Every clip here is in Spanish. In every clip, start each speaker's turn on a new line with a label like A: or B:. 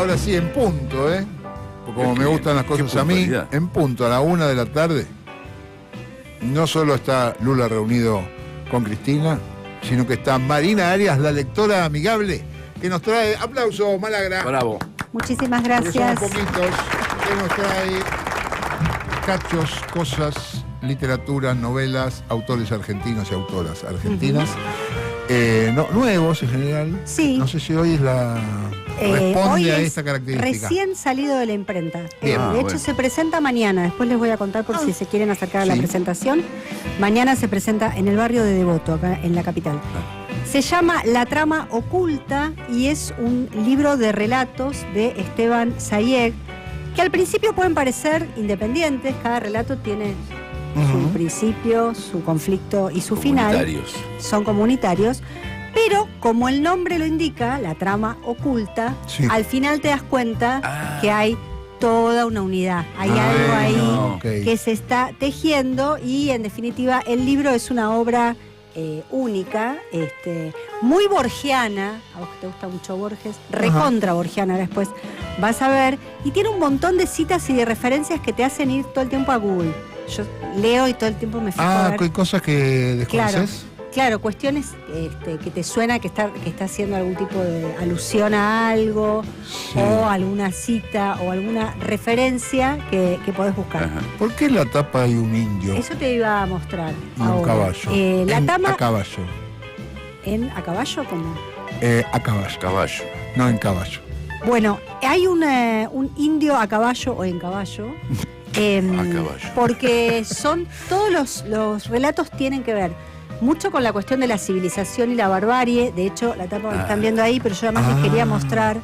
A: ahora sí, en punto, como me gustan las cosas a mí, en punto, a la 1 de la tarde, no solo está Lula reunido con Cristina, sino que está Marina Arias, la lectora amigable, que nos trae, aplauso, Malagra.
B: Bravo.
C: Muchísimas gracias.
A: Somos poquitos, que nos trae cachos, cosas, literatura, novelas, autores argentinos y autoras argentinas. Nuevos en general.
C: Sí.
A: No sé si hoy es la... responde a esta característica.
C: Recién salido de la imprenta.
A: Bien.
C: De hecho, se presenta mañana. Después les voy a contar por si se quieren acercar a la presentación. Mañana se presenta en el barrio de Devoto, acá en la capital. Se llama La trama oculta y es un libro de relatos de Esteban Sayeg, que al principio pueden parecer independientes. Cada relato tiene su principio, su conflicto y su final. Son comunitarios. Pero, como el nombre lo indica, la trama oculta, al final te das cuenta que hay toda una unidad. Hay algo ahí que se está tejiendo y, en definitiva, el libro es una obra única, muy borgiana. A vos que te gusta mucho Borges, recontra borgiana, después vas a ver. Y tiene un montón de citas y de referencias que te hacen ir todo el tiempo a Google. Yo leo y todo el tiempo me fijo a ver.
A: ¿Hay cosas que desconoces?
C: Claro, cuestiones que te suena que está haciendo algún tipo de alusión a algo, o alguna cita o alguna referencia que podés buscar.
A: ¿Por qué en la tapa hay un indio?
C: Eso te iba a mostrar.
A: Un caballo. A caballo.
C: ¿A caballo cómo?
A: A caballo.
B: Caballo.
A: No en caballo.
C: Bueno, hay un indio a caballo o en caballo. Porque son todos los relatos tienen que ver mucho con la cuestión de la civilización y la barbarie. De hecho, la tapa que están viendo ahí, pero yo además les quería mostrar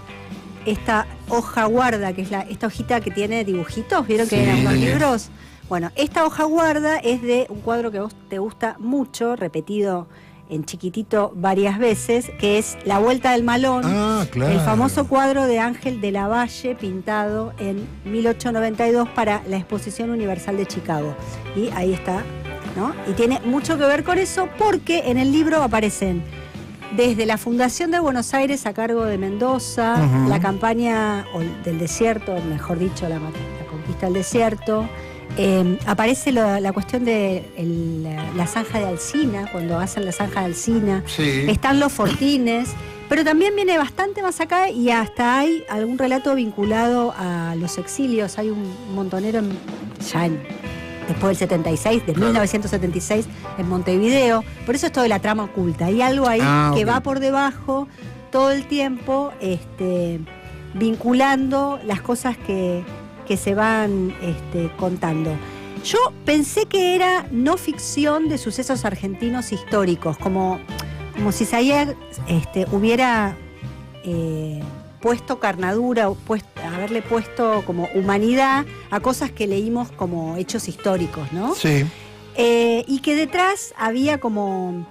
C: esta hoja guarda, que es esta hojita que tiene dibujitos. ¿Vieron que eran unos libros? Bueno, esta hoja guarda es de un cuadro que a vos te gusta mucho, repetido en chiquitito varias veces, que es La Vuelta del Malón, el famoso cuadro de Ángel de la Valle, pintado en 1892 para la Exposición Universal de Chicago. Y ahí está, ¿no? Y tiene mucho que ver con eso, porque en el libro aparecen desde la fundación de Buenos Aires a cargo de Mendoza, la campaña del desierto, mejor dicho, la conquista del desierto. Aparece la cuestión de la zanja de Alsina, cuando hacen la zanja de Alsina. Están los fortines, pero también viene bastante más acá y hasta hay algún relato vinculado a los exilios. Hay un montonero después del 76, de 1976, en Montevideo. Por eso es todo de la trama oculta. Hay algo ahí que va por debajo todo el tiempo, vinculando las cosas que se van contando. Yo pensé que era no ficción de sucesos argentinos históricos, como si Sayeg hubiera puesto carnadura, haberle puesto como humanidad a cosas que leímos como hechos históricos, ¿no? Sí. Y que detrás había como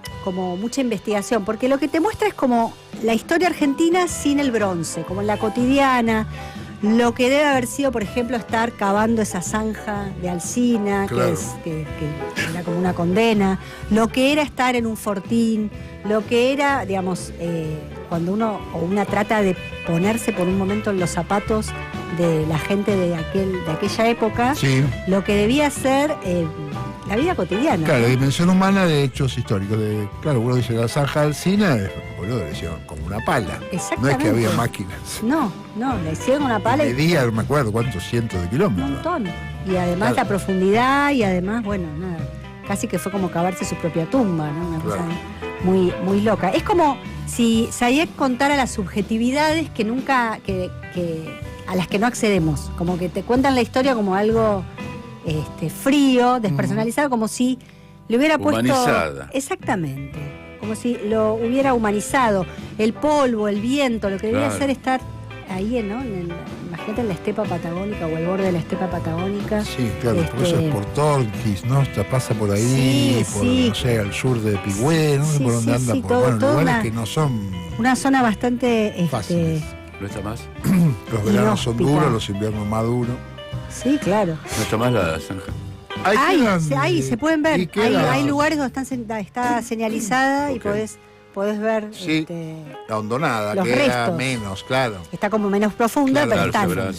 C: mucha investigación, porque lo que te muestra es como la historia argentina sin el bronce, como en la cotidiana. Lo que debe haber sido, por ejemplo, estar cavando esa zanja de Alsina, que era como una condena, lo que era estar en un fortín, lo que era, digamos, cuando una trata de ponerse por un momento en los zapatos de la gente de aquella época, lo que debía ser la vida cotidiana.
A: Claro, la dimensión humana de hechos históricos. Uno dice la zanja de Alsina, le hicieron como una pala.
C: Exactamente.
A: No es que había máquinas.
C: No, le hicieron una pala.
A: Medía, no me acuerdo cuántos cientos de kilómetros.
C: Un montón. Y además la profundidad, y además, casi que fue como cavarse su propia tumba, ¿no? Una cosa muy, muy loca. Es como si Sayeg contara las subjetividades que nunca, a las que no accedemos. Como que te cuentan la historia como algo frío, despersonalizado, como si le hubiera puesto...
B: Humanizada.
C: Exactamente. Como si lo hubiera humanizado. El polvo, el viento, lo que debería ser estar ahí, ¿no? Imagínate en la estepa patagónica o al borde de la estepa patagónica.
A: Sí, claro, por eso es por Torquis, ¿no? Pasa por ahí, no sé, al sur de Pigüé, no sé por dónde anda, por lugares que no son... Una
C: zona bastante...
A: fáciles.
B: ¿No está más?
A: Los veranos son duros, los inviernos más duros.
C: Sí, claro.
B: ¿No está más la zanja?
C: Ahí se pueden ver. Hay lugares donde está señalizada y podés podés ver
A: Sí, la hondonada,
C: los
A: queda
C: restos.
A: menos, claro.
C: Está como menos profunda,
A: Claro,
C: pero
B: se
C: están.
B: habrá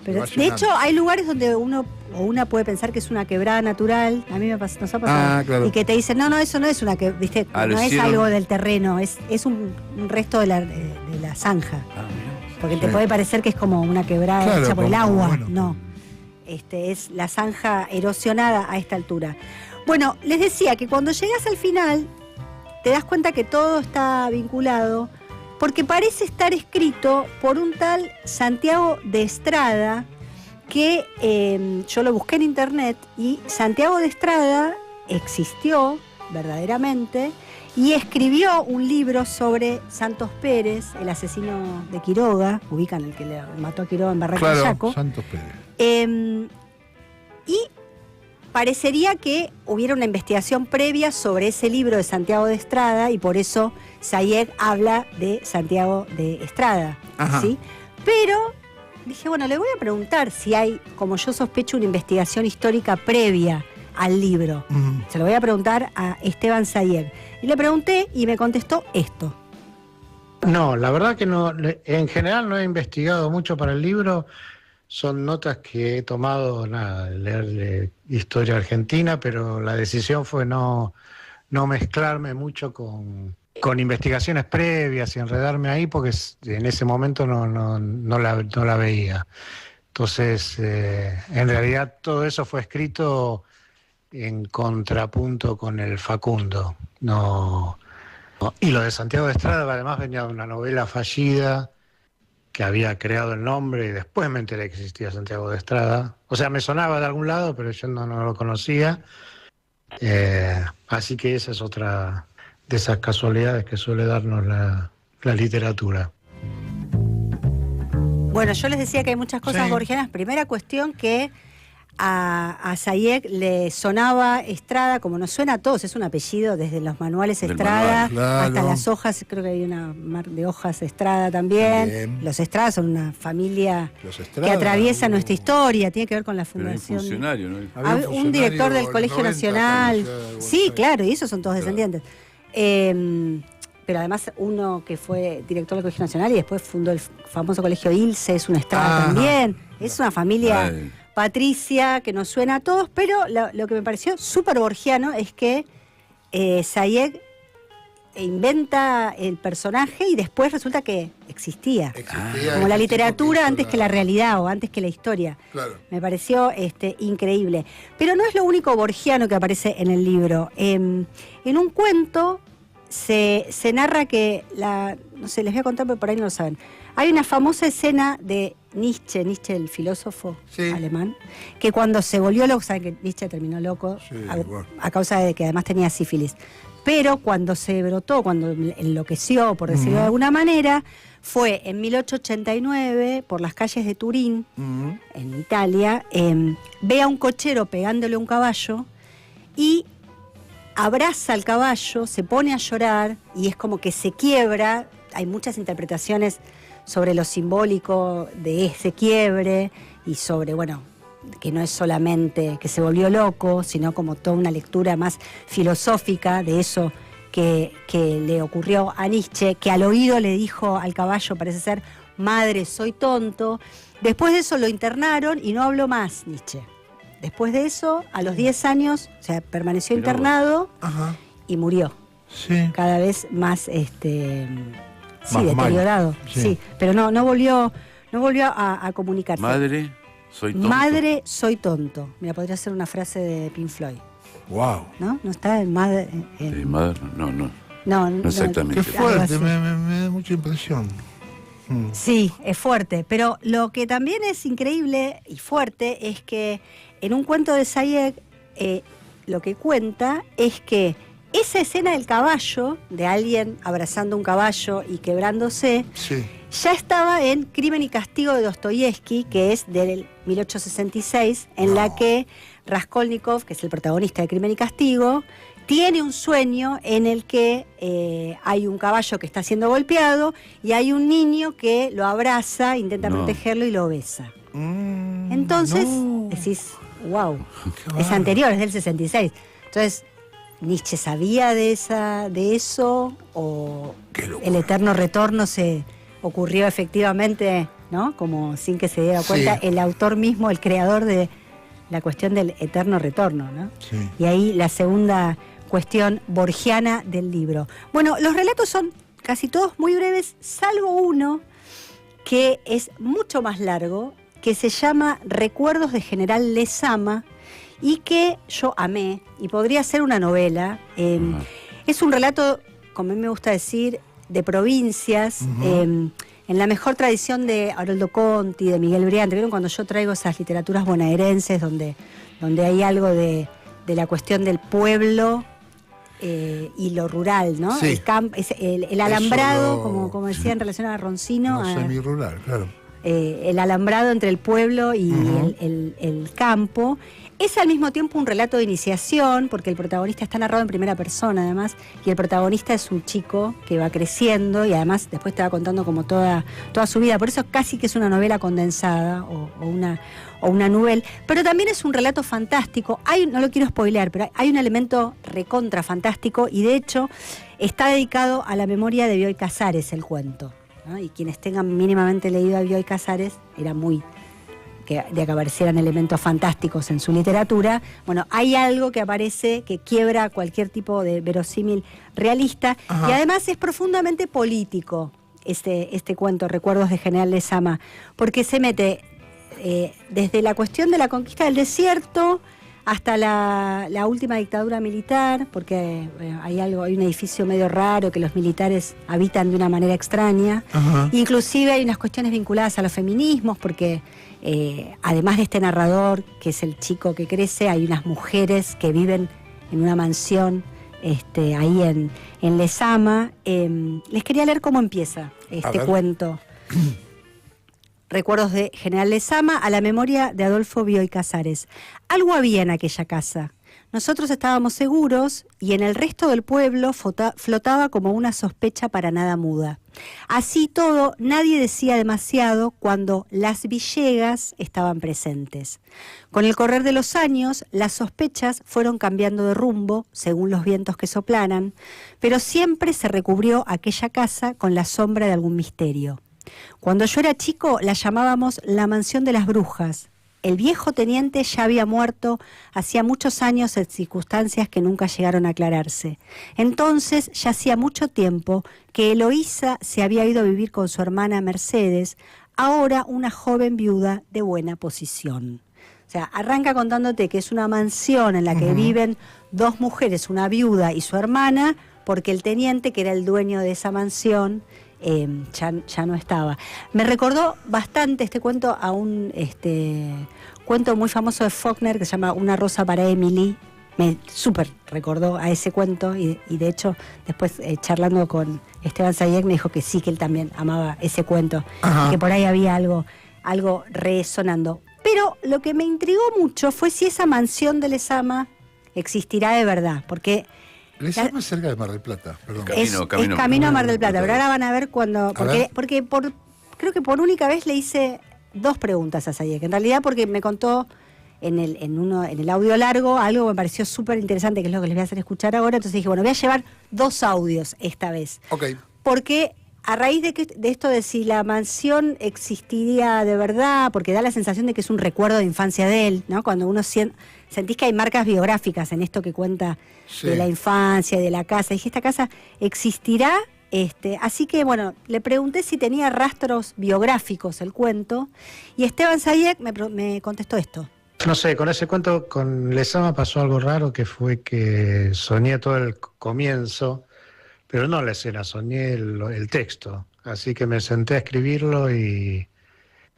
C: Pero,
A: va
C: de
A: llenando.
C: hecho, hay lugares donde uno o una puede pensar que es una quebrada natural. A mí nos ha pasado.
A: Ah, claro.
C: Y que te dicen, no, eso no es una que, viste,
B: Ah, lo
C: no es
B: hicieron.
C: algo del terreno, es un resto de la zanja. Porque te
A: Sí.
C: puede parecer que es como una quebrada
A: Claro,
C: hecha por el
A: como,
C: agua.
A: bueno,
C: No. Es la zanja erosionada a esta altura. Bueno, les decía que cuando llegas al final, te das cuenta que todo está vinculado, porque parece estar escrito por un tal Santiago de Estrada, que yo lo busqué en internet, y Santiago de Estrada existió verdaderamente y escribió un libro sobre Santos Pérez, el asesino de Quiroga, ubican el que le mató a Quiroga en Barranca
A: Claro,
C: Yaco.
A: Santos Pérez.
C: Y parecería que hubiera una investigación previa sobre ese libro de Santiago de Estrada y por eso Sayeg habla de Santiago de Estrada.
A: Ajá.
C: ¿Sí? Pero dije, bueno, le voy a preguntar si hay, como yo sospecho, una investigación histórica previa al libro. Se lo voy a preguntar a Esteban Sayeg. Y le pregunté y me contestó esto.
D: No, la verdad que no. En general no he investigado mucho para el libro. Son notas que he tomado, nada, de leer de historia argentina, pero la decisión fue no mezclarme mucho con investigaciones previas y enredarme ahí, porque en ese momento no la veía. Entonces, en realidad todo eso fue escrito en contrapunto con el Facundo. No. Y lo de Santiago de Estrada además venía de una novela fallida que había creado el nombre y después me enteré que existía Santiago de Estrada. O sea, me sonaba de algún lado, pero yo no lo conocía. Así que esa es otra de esas casualidades que suele darnos la literatura.
C: Bueno, yo les decía que hay muchas cosas
A: Sí.
C: borgianas. Primera cuestión que a Sayeg le sonaba Estrada, como nos suena a todos, es un apellido desde los manuales
B: Del
C: Estrada
A: manual, claro.
C: hasta las hojas, creo que hay una mar de hojas Estrada también.
A: También.
C: Los Estrada son una familia
A: Los
C: que
A: Estrada,
C: atraviesa
A: hubo-
C: nuestra historia, tiene que ver con la
B: Pero hay
C: fundación.
B: funcionario, ¿no?
A: Había
C: Un
A: funcionario
C: director del
A: en
C: Colegio
A: 90
C: Nacional.
A: acá en la ciudad de Buenos
C: Sí,
A: Aires.
C: claro, y esos son todos
A: Claro.
C: descendientes. Pero además uno que fue director del Colegio Nacional y después fundó el famoso Colegio Ilse, es una Estrada
A: Ajá.
C: también. Es una familia
B: Ay.
C: patricia que nos suena a todos, pero lo que me pareció súper borgiano es que Sayeg inventa el personaje y después resulta que existía.
A: Existía
C: Como la
A: este
C: literatura
A: tipo que
C: antes
A: hizo
C: que la realidad o antes que la historia.
A: Claro.
C: Me pareció increíble. Pero no es lo único borgiano que aparece en el libro. En un cuento se narra que no sé, les voy a contar porque por ahí no lo saben. Hay una famosa escena de Nietzsche el filósofo
A: Sí.
C: alemán, que cuando se volvió loco, saben que Nietzsche terminó loco
A: Sí, bueno.
C: a causa de que además tenía sífilis. Pero cuando se brotó, cuando enloqueció, por decirlo de alguna manera, fue en 1889 por las calles de Turín, en Italia, ve a un cochero pegándole a un caballo y abraza al caballo, se pone a llorar y es como que se quiebra. Hay muchas interpretaciones sobre lo simbólico de ese quiebre y sobre, bueno, que no es solamente que se volvió loco, sino como toda una lectura más filosófica de eso que le ocurrió a Nietzsche, que al oído le dijo al caballo, parece ser, madre, soy tonto. Después de eso lo internaron y no habló más Nietzsche. Después de eso, a los 10 años, o sea, permaneció
B: Mirá vos.
C: internado
A: Ajá.
C: y murió.
A: Sí.
C: Cada vez más
A: Más
C: deteriorado.
A: mal, sí.
C: Sí, pero no volvió a comunicarse.
B: Madre, soy tonto.
C: Madre, soy tonto. Mira, podría ser una frase de Pink Floyd,
A: Wow.
C: ¿no? No está en madre.
B: Madre, no.
C: No
B: exactamente.
A: Qué
C: algo
A: fuerte,
C: así.
A: me da mucha impresión.
C: Sí, es fuerte, pero lo que también es increíble y fuerte es que en un cuento de Sayeg lo que cuenta es que esa escena del caballo, de alguien abrazando un caballo y quebrándose,
A: Sí.
C: ya estaba en Crimen y Castigo de Dostoyevsky, que es del 1866, en la que Raskolnikov, que es el protagonista de Crimen y Castigo, tiene un sueño en el que hay un caballo que está siendo golpeado y hay un niño que lo abraza, intenta
B: No.
C: protegerlo y lo besa. Entonces,
A: no.
C: decís, wow,
A: Qué
C: es
A: bárbaro.
C: anterior, es del 66. Entonces, Nietzsche sabía de eso, o el eterno retorno se ocurrió efectivamente, ¿no? Como sin que se diera cuenta, el autor mismo, el creador de la cuestión del eterno retorno, ¿no? Sí. Y ahí la segunda cuestión borgiana del libro. Bueno, los relatos son casi todos muy breves, salvo uno que es mucho más largo, que se llama Recuerdos de General Lezama, y que yo amé, y podría ser una novela. Es un relato, como a mí me gusta decir, de provincias, en la mejor tradición de Haroldo Conti, de Miguel Briante. ¿Vieron cuando yo traigo esas literaturas bonaerenses donde hay algo de la cuestión del pueblo y lo rural, ¿no?
A: Sí.
C: El alambrado, como decía en relación a Roncino.
A: No, semi-rural, claro.
C: El alambrado entre el pueblo y el campo. Es al mismo tiempo un relato de iniciación, porque el protagonista está narrado en primera persona además, y el protagonista es un chico que va creciendo y además después te va contando como toda su vida. Por eso casi que es una novela condensada o una novela, pero también es un relato fantástico. No lo quiero spoilear, pero hay un elemento recontra fantástico, y de hecho está dedicado a la memoria de Bioy Casares el cuento, ¿no? Y quienes tengan mínimamente leído a Bioy Casares, era muy de que aparecieran elementos fantásticos en su literatura. Bueno, hay algo que aparece que quiebra cualquier tipo de verosímil realista. Ajá. Y además es profundamente político este cuento, Recuerdos de General Lezama, porque se mete desde la cuestión de la conquista del desierto hasta la última dictadura militar, porque hay un edificio medio raro que los militares habitan de una manera extraña. Ajá. Inclusive hay unas cuestiones vinculadas a los feminismos, porque además de este narrador, que es el chico que crece, hay unas mujeres que viven en una mansión ahí en Lezama. Les quería leer cómo empieza este cuento. Recuerdos de General Lezama, a la memoria de Adolfo Bioy Casares. Algo había en aquella casa. Nosotros estábamos seguros y en el resto del pueblo flotaba como una sospecha para nada muda. Así todo, nadie decía demasiado cuando las Villegas estaban presentes. Con el correr de los años, las sospechas fueron cambiando de rumbo según los vientos que soplaran, pero siempre se recubrió aquella casa con la sombra de algún misterio. Cuando yo era chico la llamábamos la mansión de las brujas. El viejo teniente ya había muerto hacía muchos años en circunstancias que nunca llegaron a aclararse. Entonces ya hacía mucho tiempo que Eloísa se había ido a vivir con su hermana Mercedes, ahora una joven viuda de buena posición. O sea, arranca contándote que es una mansión en la que viven dos mujeres, una viuda y su hermana, porque el teniente, que era el dueño de esa mansión, ya no estaba. Me recordó bastante este cuento a un cuento muy famoso de Faulkner que se llama Una rosa para Emily. Me súper recordó a ese cuento y de hecho después charlando con Esteban Sayek me dijo que sí, que él también amaba ese cuento. Ajá. Que por ahí había algo resonando. Pero lo que me intrigó mucho fue si esa mansión de Lezama existirá de verdad, porque
A: Lezama es cerca de Mar del Plata, perdón.
C: Es camino a Mar del Plata, pero ahora van a ver cuando. Porque creo que por única vez le hice 2 preguntas a Sayek. En realidad, porque me contó en el audio largo algo que me pareció súper interesante, que es lo que les voy a hacer escuchar ahora. Entonces dije, bueno, voy a llevar 2 audios esta vez.
A: Ok.
C: Porque a raíz de esto de si la mansión existiría de verdad, porque da la sensación de que es un recuerdo de infancia de él, ¿no? Cuando uno sentís que hay marcas biográficas en esto que cuenta de la infancia y de la casa. Dije, ¿esta casa existirá? Así que, bueno, le pregunté si tenía rastros biográficos el cuento, y Esteban Sayek me contestó esto.
D: No sé, con ese cuento, con Lezama pasó algo raro, que fue que soñé todo el comienzo, pero no la escena, soñé el texto. Así que me senté a escribirlo y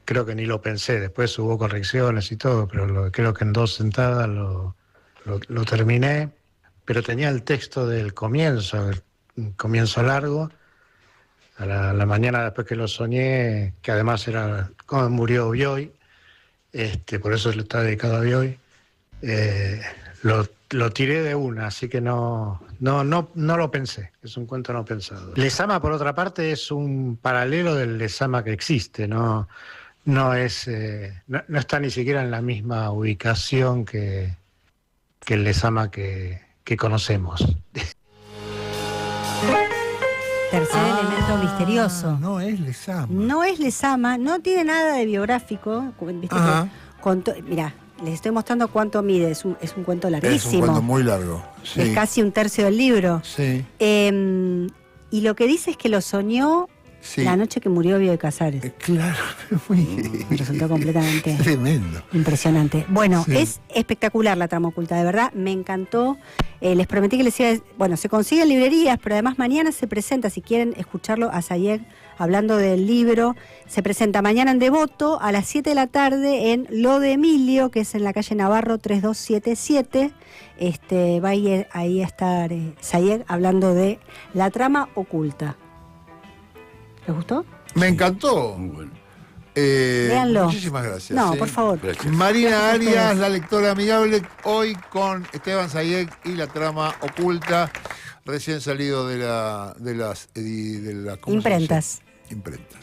D: creo que ni lo pensé. Después hubo correcciones y todo, pero creo que en 2 sentadas lo terminé. Pero tenía el texto del comienzo, un comienzo largo. A la mañana después que lo soñé, que además era cómo murió Bioy, por eso está dedicado a Bioy, lo tiré de una, así que no lo pensé. Es un cuento no pensado. Lezama, por otra parte, es un paralelo del Lezama que existe, no está ni siquiera en la misma ubicación que el Lezama que que conocemos.
C: Tercer elemento misterioso.
A: No es Lezama.
C: No es Lezama, no tiene nada de biográfico. ¿Viste que mirá, les estoy mostrando cuánto mide, es un cuento larguísimo.
A: Es un cuento muy largo. Sí.
C: Es casi un tercio del libro.
A: Sí.
C: Y lo que dice es que lo soñó la noche que murió Bioy Casares.
A: Claro,
C: Me resultó completamente
A: tremendo.
C: Impresionante. Bueno,
A: Sí.
C: es espectacular La trama oculta, de verdad, me encantó. Les prometí que les iba a... Bueno, se consigue en librerías, pero además mañana se presenta, si quieren escucharlo a Sayeg hablando del libro, se presenta mañana en Devoto a las 7 de la tarde en Lo de Emilio, que es en la calle Navarro 3277. Va ahí a estar Sayeg hablando de La trama oculta. ¿Les gustó?
A: Me encantó.
B: Muy bueno.
C: Léanlo.
A: Muchísimas gracias.
C: No, por favor.
B: Gracias.
A: Marina
C: Gracias a
A: Arias,
C: ustedes.
A: la lectora amigable, hoy con Esteban Sayeg y La trama oculta, recién salido de las ¿cómo se dice?
C: Imprentas.
A: Imprentas.